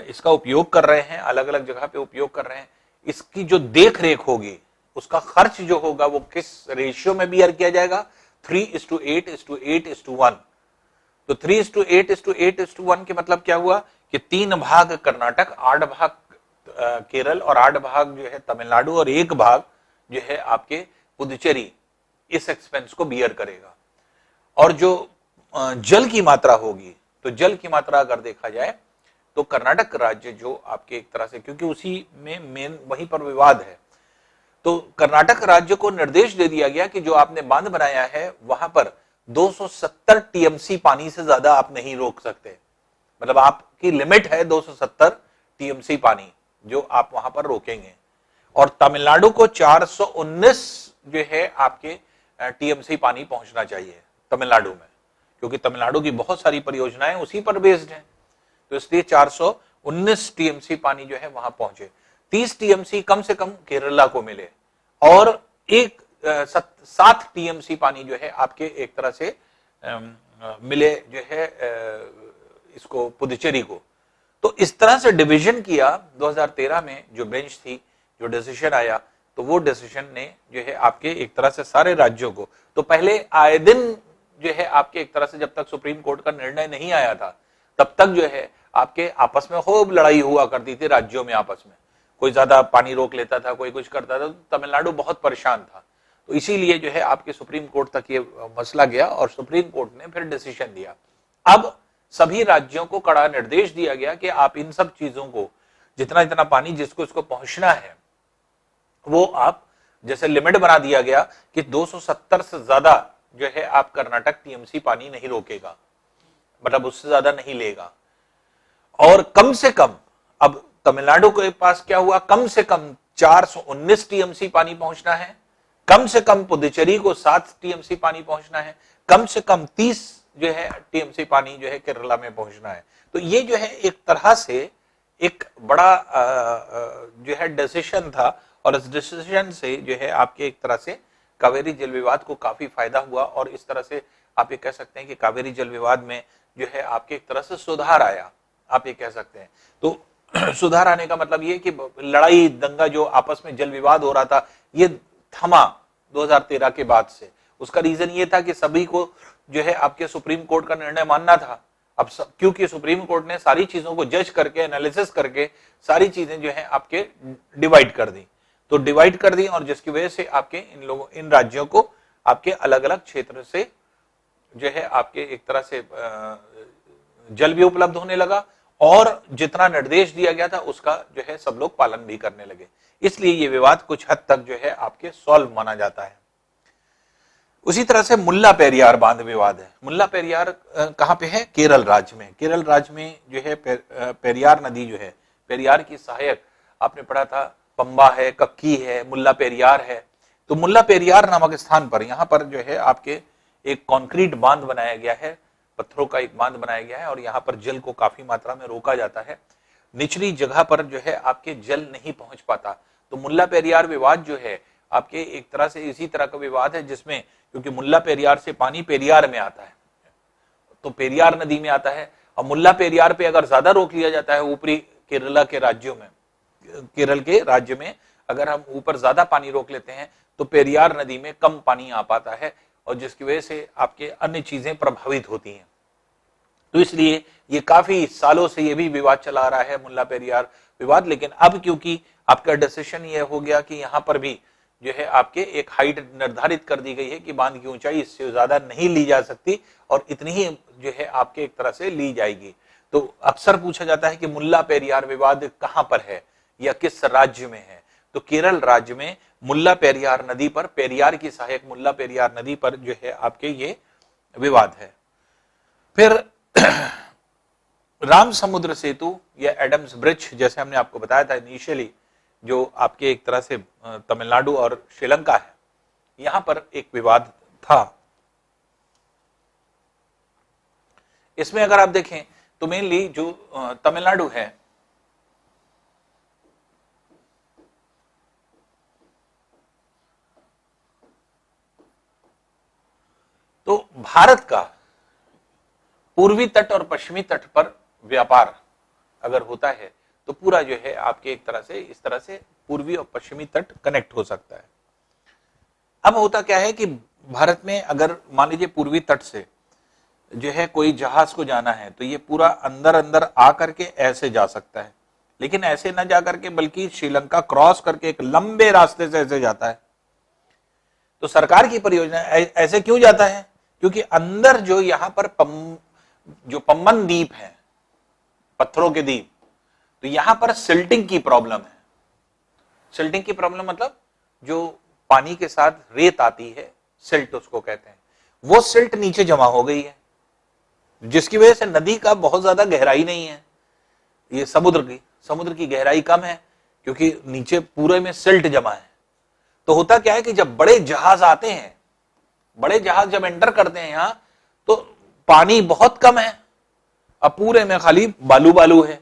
इसका उपयोग कर रहे हैं, अलग अलग जगह पे उपयोग कर रहे हैं, इसकी जो देख रेख होगी, उसका खर्च जो होगा वो किस रेशियो में बियर किया जाएगा, 3:8:8:1। तो 3:8:8:1 के मतलब क्या हुआ कि 3 भाग कर्नाटक, 8 भाग केरल और 8 भाग जो है तमिलनाडु और 1 भाग जो है आपके पुदुचेरी इस एक्सपेंस को बियर करेगा। और जो जल की मात्रा होगी, तो जल की मात्रा अगर देखा जाए तो कर्नाटक राज्य जो आपके एक तरह से, क्योंकि उसी में मेन वहीं पर विवाद है, तो कर्नाटक राज्य को निर्देश दे दिया गया कि जो आपने बांध बनाया है वहां पर 270 टीएमसी पानी से ज्यादा आप नहीं रोक सकते। मतलब आपकी लिमिट है 270 टीएमसी पानी जो आप वहां पर रोकेंगे। और तमिलनाडु को 419 जो है आपके टीएमसी पानी पहुंचना चाहिए तमिलनाडु में, क्योंकि तमिलनाडु की बहुत सारी परियोजनाएं उसी पर बेस्ड हैं। तो इसलिए 419 टीएमसी पानी जो है वहां पहुंचे। 30 टीएमसी कम से कम केरला को मिले और 7 टीएमसी पानी जो है आपके एक तरह से मिले जो है इसको पुदुचेरी को। तो इस तरह से डिवीजन किया 2013 में, जो बेंच थी, जो डिसीजन आया, तो वो डिसीजन ने जो है आपके एक तरह से सारे राज्यों को, तो पहले आए दिन जो है आपके एक तरह से जब तक सुप्रीम कोर्ट का निर्णय नहीं आया था तब तक जो है आपके आपस में खूब लड़ाई हुआ करती थी राज्यों में आपस में, कोई ज्यादा पानी रोक लेता था, कोई कुछ करता था, तो तमिलनाडु बहुत परेशान था। तो इसीलिए जो है आपके सुप्रीम कोर्ट तक ये मसला गया और सुप्रीम कोर्ट ने फिर डिसीजन दिया। अब सभी राज्यों को कड़ा निर्देश दिया गया कि आप इन सब चीजों को, जितना जितना पानी जिसको इसको पहुंचना है, वो आप जैसे लिमिट बना दिया गया कि 270 से ज्यादा जो है आप कर्नाटक टीएमसी पानी नहीं रोकेगा, मतलब उससे ज्यादा नहीं लेगा। और कम से कम, अब तमिलनाडु के पास क्या हुआ, कम से कम 419 टीएमसी पानी पहुंचना है, कम से कम पुदुचेरी को 7 टीएमसी पानी पहुंचना है, कम से कम 30 जो है टीएमसी पानी जो है केरला में पहुंचना है। तो ये जो है एक तरह से एक बड़ा जो है डिसीजन था, और इस डिसीजन से जो है आपके एक तरह से कावेरी जल विवाद को काफी फायदा हुआ। और इस तरह से आप ये कह सकते हैं कि कावेरी जल विवाद में जो है आपके एक तरह से सुधार आया, आप ये कह सकते हैं। तो सुधार आने का मतलब ये कि लड़ाई दंगा जो आपस में जल विवाद हो रहा था, ये थमा 2013 के बाद से। उसका रीजन ये था कि सभी को जो है आपके सुप्रीम कोर्ट का निर्णय मानना था। अब क्योंकि सुप्रीम कोर्ट ने सारी चीजों को जज करके, एनालिसिस करके सारी चीजें जो है आपके डिवाइड कर दी, तो डिवाइड कर दी, और जिसकी वजह से आपके इन राज्यों को आपके अलग अलग क्षेत्र से जो है आपके एक तरह से जल भी उपलब्ध होने लगा, और जितना निर्देश दिया गया था उसका जो है सब लोग पालन भी करने लगे। इसलिए ये विवाद कुछ हद तक जो है आपके सॉल्व माना जाता है। उसी तरह से मुल्ला पेरियार बांध विवाद है। मुल्ला पेरियार कहां पे है? केरल राज्य में। केरल राज्य में जो है पेरियार नदी जो है, पेरियार की सहायक आपने पढ़ा था, पंबा है, कक्की है, मुल्ला पेरियार है। तो मुल्ला पेरियार नामक स्थान पर, यहाँ पर जो है आपके एक कंक्रीट बांध बनाया गया है, पत्थरों का एक बांध बनाया गया है, और यहाँ पर जल को काफी मात्रा में रोका जाता है। निचली जगह पर जो है आपके जल नहीं पहुंच पाता। तो मुल्ला पेरियार विवाद जो है आपके एक तरह से इसी तरह का विवाद है, जिसमें क्योंकि मुल्ला पेरियार से पानी पेरियार में आता है, तो पेरियार नदी में आता है, और मुल्ला पेरियार पे अगर ज्यादा रोक लिया जाता है ऊपरी केरला के राज्यों में, केरल के राज्य में अगर हम ऊपर ज्यादा पानी रोक लेते हैं तो पेरियार नदी में कम पानी आ पाता है, और जिसकी वजह से आपके अन्य चीजें प्रभावित होती हैं। तो इसलिए ये काफी सालों से ये भी विवाद चला आ रहा है, मुल्ला पेरियार विवाद। लेकिन अब क्योंकि आपका डिसीजन ये हो गया कि यहां पर भी जो है आपके एक हाइट निर्धारित कर दी गई है कि बांध की ऊंचाई इससे ज्यादा नहीं ली जा सकती और इतनी ही जो है आपके एक तरह से ली जाएगी। तो अक्सर पूछा जाता है कि मुल्ला पेरियार विवाद कहां पर है या किस राज्य में है। तो केरल राज्य में मुल्ला पेरियार नदी पर, पेरियार की सहायक मुल्ला पेरियार नदी पर जो है आपके ये विवाद है। फिर राम समुद्र सेतु या एडम्स ब्रिज, जैसे हमने आपको बताया था इनिशियली, जो आपके एक तरह से तमिलनाडु और श्रीलंका है, यहां पर एक विवाद था। इसमें अगर आप देखें तो मेनली जो तमिलनाडु है, तो भारत का पूर्वी तट और पश्चिमी तट पर व्यापार अगर होता है तो पूरा जो है आपके एक तरह से इस तरह से पूर्वी और पश्चिमी तट कनेक्ट हो सकता है। अब होता क्या है कि भारत में अगर मान लीजिए पूर्वी तट से जो है कोई जहाज को जाना है तो ये पूरा अंदर अंदर आ करके ऐसे जा सकता है, लेकिन ऐसे ना जा करके बल्कि श्रीलंका क्रॉस करके एक लंबे रास्ते से ऐसे जाता है। तो सरकार की परियोजना ऐसे क्यों जाता है? क्योंकि अंदर जो यहां पर जो पम्बन द्वीप है, पत्थरों के द्वीप, तो यहां पर सिल्टिंग की प्रॉब्लम है। सिल्टिंग की प्रॉब्लम मतलब जो पानी के साथ रेत आती है, सिल्ट उसको कहते हैं, वो सिल्ट नीचे जमा हो गई है, जिसकी वजह से नदी का बहुत ज्यादा गहराई नहीं है। ये समुद्र की गहराई कम है क्योंकि नीचे पूरे में सिल्ट जमा है। तो होता क्या है कि जब बड़े जहाज आते हैं, बड़े जहाज जब एंटर करते हैं यहां, तो पानी बहुत कम है, अब पूरे में खाली बालू बालू है।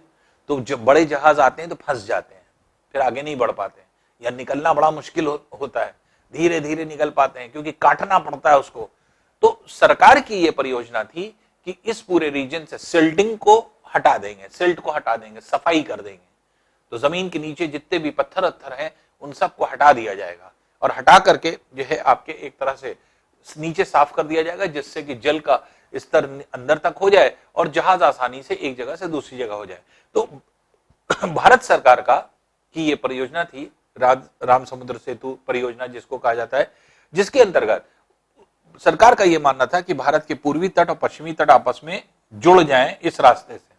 तो जब बड़े जहाज आते हैं तो फंस जाते हैं, फिर आगे नहीं बढ़ पाते हैं या निकलना बड़ा मुश्किल होता है, धीरे धीरे निकल पाते हैं क्योंकि काटना पड़ता है उसको। तो सरकार की यह परियोजना थी कि इस पूरे रीजन से सिल्टिंग को हटा देंगे, सिल्ट को हटा देंगे, सफाई कर देंगे। तो जमीन के नीचे जितने भी पत्थर अत्थर हैं उन सबको हटा दिया जाएगा और हटा करके जो है आपके एक तरह से नीचे साफ कर दिया जाएगा, जिससे कि जल का स्तर अंदर तक हो जाए और जहाज आसानी से एक जगह से दूसरी जगह हो जाए। तो भारत सरकार का की ये परियोजना थी राम समुद्र सेतु परियोजना जिसको कहा जाता है, जिसके अंतर्गत सरकार का यह मानना था कि भारत के पूर्वी तट और पश्चिमी तट आपस में जुड़ जाएं इस रास्ते से।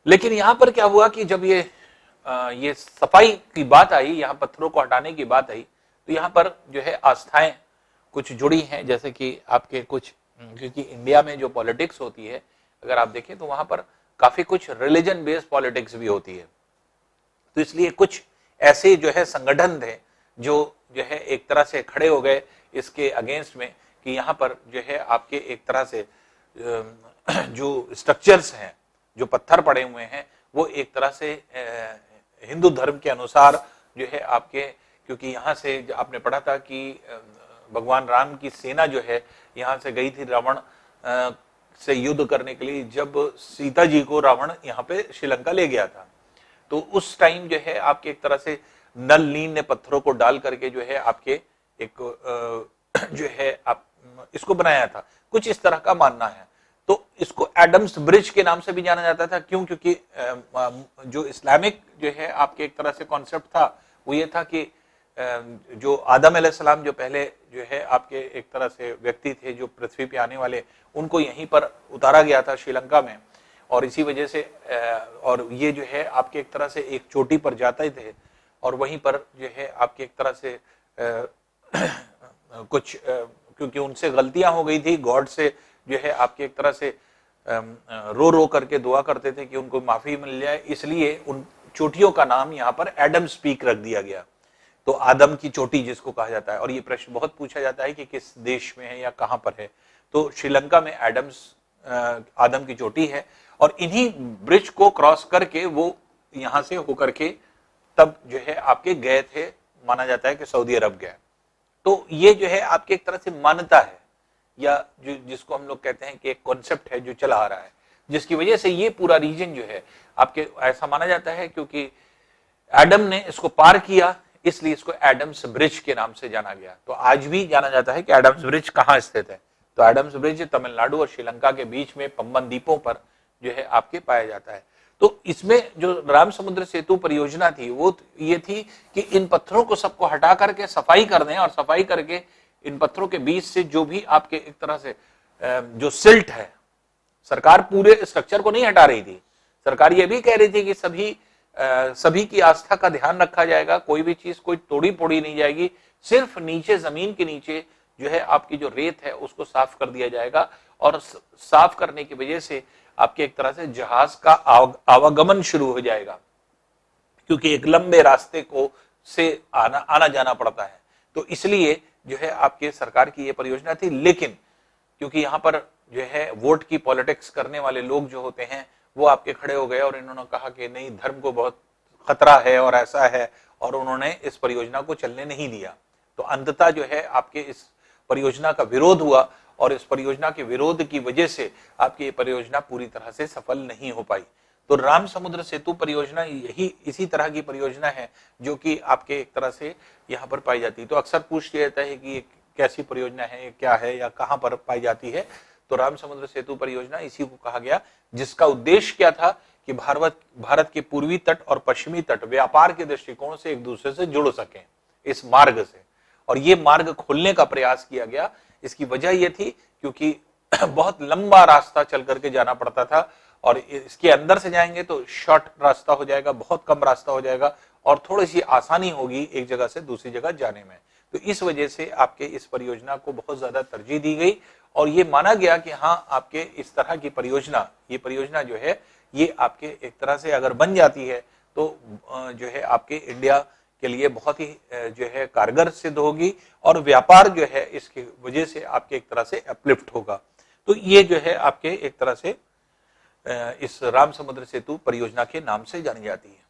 लेकिन यहां पर क्या हुआ कि जब ये सफाई की बात आई, यहां पत्थरों को हटाने की बात आई, तो यहां पर जो है आस्थाएं कुछ जुड़ी हैं, जैसे कि आपके कुछ, क्योंकि इंडिया में जो पॉलिटिक्स होती है अगर आप देखें तो वहां पर काफी कुछ रिलीजन बेस्ड पॉलिटिक्स भी होती है। तो इसलिए कुछ ऐसे जो है संगठन थे जो है एक तरह से खड़े हो गए इसके अगेंस्ट में कि यहां पर जो है आपके एक तरह से जो स्ट्रक्चर्स हैं, जो पत्थर पड़े हुए हैं, वो एक तरह से हिंदू धर्म के अनुसार जो है आपके, क्योंकि यहां से आपने पढ़ा था कि भगवान राम की सेना जो है यहां से गई थी रावण से युद्ध करने के लिए, जब सीता जी को रावण यहाँ पे श्रीलंका ले गया था। तो उस टाइम जो है आपके एक तरह से नल नील ने पत्थरों को डाल करके जो है आपके एक जो है आप इसको बनाया था, कुछ इस तरह का मानना है। तो इसको एडम्स ब्रिज के नाम से भी जाना जाता था। क्यों? क्योंकि जो इस्लामिक जो है आपके एक तरह से कॉन्सेप्ट था वो ये था कि जो आदम अलैहिस्सलाम जो पहले जो है आपके एक तरह से व्यक्ति थे जो पृथ्वी पे आने वाले, उनको यहीं पर उतारा गया था श्रीलंका में, और इसी वजह से और ये जो है आपके एक तरह से एक चोटी पर जाते थे और वहीं पर जो है आपके एक तरह से कुछ क्योंकि उनसे गलतियां हो गई थी, गॉड से जो है आपके एक तरह से रो रो करके दुआ करते थे कि उनको माफी मिल जाए, इसलिए उन चोटियों का नाम यहाँ पर एडम्स पीक रख दिया गया। तो आदम की चोटी जिसको कहा जाता है, और ये प्रश्न बहुत पूछा जाता है कि किस देश में है या कहां पर है, तो श्रीलंका में आदम की चोटी है और इन्हीं ब्रिज को क्रॉस करके वो यहां से होकर के तब जो है आपके गए थे, माना जाता है कि सऊदी अरब गए। तो ये जो है आपके एक तरह से मान्यता है या जो जिसको हम लोग कहते हैं कि एक कॉन्सेप्ट है जो चला आ रहा है, जिसकी वजह से ये पूरा रीजन जो है आपके ऐसा माना जाता है क्योंकि एडम ने इसको पार किया, इसलिए इसको एडम्स ब्रिज के नाम से जाना गया। तो आज भी जाना जाता है कि एडम्स ब्रिज कहाँ स्थित है, तो एडम्स ब्रिज तमिलनाडु और श्रीलंका के बीच में पंबन द्वीपों पर जो है आपके पाया जाता है। तो इसमें जो राम समुद्र सेतु परियोजना थी वो ये थी कि इन पत्थरों को सबको हटा करके सफाई कर दें, और सफाई करके इन पत्थरों के बीच से जो भी आपके एक तरह से जो सिल्ट है, सरकार पूरे स्ट्रक्चर को नहीं हटा रही थी, सरकार ये भी कह रही थी कि सभी की आस्था का ध्यान रखा जाएगा, कोई भी चीज कोई तोड़ी फोड़ी नहीं जाएगी, सिर्फ नीचे जमीन के नीचे जो है आपकी जो रेत है उसको साफ कर दिया जाएगा, और साफ करने की वजह से आपके एक तरह से जहाज का आवागमन शुरू हो जाएगा, क्योंकि एक लंबे रास्ते को से आना जाना पड़ता है। तो इसलिए जो है आपके सरकार की ये परियोजना थी, लेकिन क्योंकि यहाँ पर जो है वोट की पॉलिटिक्स करने वाले लोग जो होते हैं वो आपके खड़े हो गए और इन्होंने कहा कि नहीं, धर्म को बहुत खतरा है और ऐसा है, और उन्होंने इस परियोजना को चलने नहीं दिया। तो अंततः जो है आपके इस परियोजना का विरोध हुआ, और इस परियोजना के विरोध की वजह से आपकी ये परियोजना पूरी तरह से सफल नहीं हो पाई। तो राम समुद्र सेतु परियोजना यही इसी तरह की परियोजना है जो कि आपके एक तरह से यहाँ पर पाई जाती है। तो अक्सर पूछ लिया जाता है कि ये कैसी परियोजना है, ये क्या है, या कहाँ पर पाई जाती है। तो राम समुद्र सेतु परियोजना इसी को कहा गया, जिसका उद्देश्य क्या था कि भारत के पूर्वी तट और पश्चिमी तट व्यापार के दृष्टिकोण से एक दूसरे से जुड़ सकें इस मार्ग से, और ये मार्ग खोलने का प्रयास किया गया। इसकी वजह यह थी क्योंकि बहुत लंबा रास्ता चल करके जाना पड़ता था, और इसके अंदर से जाएंगे तो शॉर्ट रास्ता हो जाएगा, बहुत कम रास्ता हो जाएगा, और थोड़ी सी आसानी होगी एक जगह से दूसरी जगह जाने में। तो इस वजह से आपके इस परियोजना को बहुत ज्यादा तरजीह दी गई, और ये माना गया कि हाँ, आपके इस तरह की ये परियोजना जो है ये आपके एक तरह से अगर बन जाती है तो जो है आपके इंडिया के लिए बहुत ही जो है कारगर सिद्ध होगी, और व्यापार जो है इसकी वजह से आपके एक तरह से अपलिफ्ट होगा। तो ये जो है आपके एक तरह से इस राम समुद्र सेतु परियोजना के नाम से जानी जाती है।